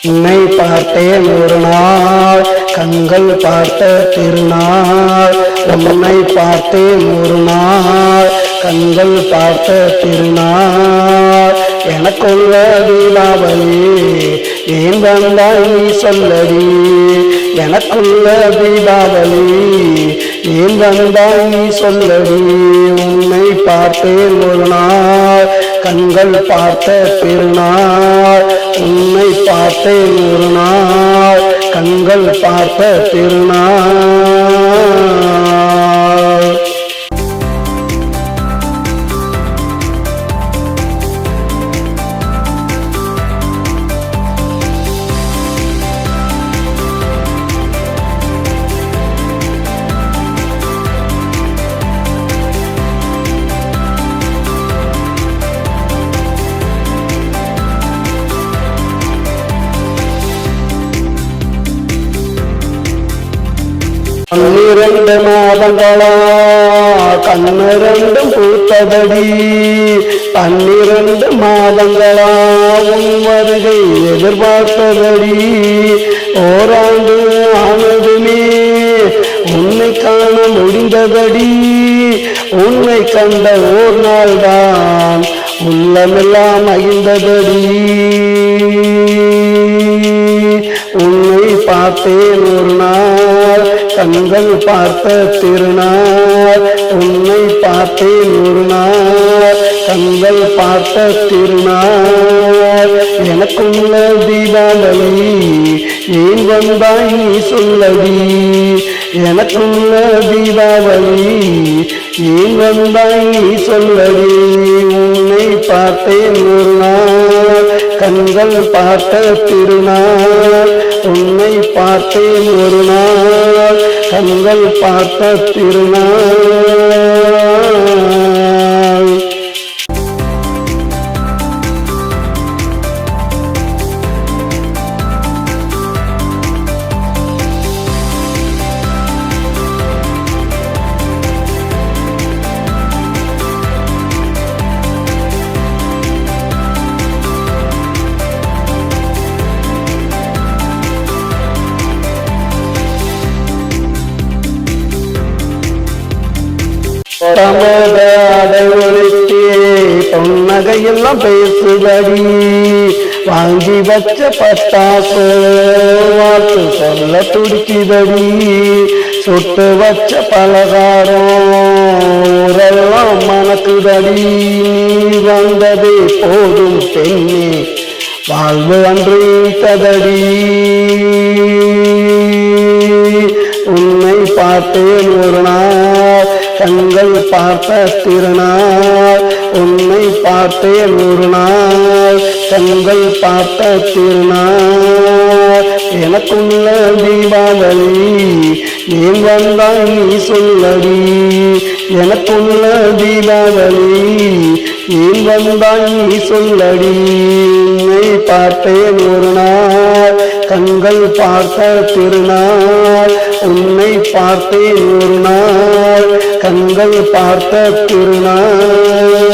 உன்னை பார்த்தேன் ஒரு நாள் கண்கள் பார்த்த திருநாள். உன்னை பார்த்தேன் ஒரு நாள் கண்கள் பார்த்த திருநாள். எனக்குள்ள தீபாவளி ஏன் வந்தாய் நீ சொல்லடி. எனக்குள்ள தீபாவளி ஏன் வந்தாய் நீ சொல்லடி. உன்னை பார்த்தேன் ஒரு நாள் கண்கள் பார்த்த திருநாள். உன்னை பார்த்தேன் ஒரு நாள் கண்கள் பார்த்த திருநாள். பன்னிரண்டு மாதங்களா கண்ணிரண்டும் பூத்தபடி. 12 மாதங்களா உன் வருகை எதிர்பார்த்தபடி. ஓராண்டு ஆனதுமே உன்னை காண முடிந்தபடி. உன்னை கண்ட ஓர் நாள் தான் உள்ளமெல்லாம் மகிழ்ந்தபடி. உன்னை பார்த்தேன் ஒரு நாள் கண்கள் பார்த்த திருநாள். உன்னை பார்த்தேன் ஒரு நாள் கண்கள் பார்த்த திருநாள். எனக்குள்ள தீபாவளி ஏன் வந்தாய் நீ சொல்லடி. எனக்குள்ள தீபாவளி ஏன் வந்தாய் நீ சொல்லடி. உன்னை பார்த்தேன் ஒரு நாள் கண்கள் பார்த்த திருநாள். உன்னை பார்த்தேன் ஒரு நாள் கண்கள் பார்த்த திருநாள். தமத அடைவொழித்தே பொன்னகையெல்லாம் பேசுதடி. வாங்கி வச்ச பட்டாசு வாழ்த்து சொல்ல துடிக்குதடி. சுட்டு வச்ச பலகாரம் ஊரெல்லாம் மணக்குதடி. நீ வந்ததே போதும் பெண்ணே வாழ்வு அன்று ததடி. உன்னை பார்த்தேன் ஒரு நாள் கண்கள் பார்த்த திருநாள். உன்னை பார்த்தேன் ஒரு நாள் கண்கள் பார்த்த திருநாள். எனக்குள்ள தீபாவளி ஏன் வந்தாய் நீ சொல்லடி. எனக்குள்ள தீபாவளி ஏன் வந்தாய் நீ சொல்லடி. உன்னை பார்த்தேன் ஒரு நாள் கண்கள் பார்த்த திருநாள். உன்னை பார்த்தேன் ஒரு நாள் கண்கள் பார்த்த திருநாள்.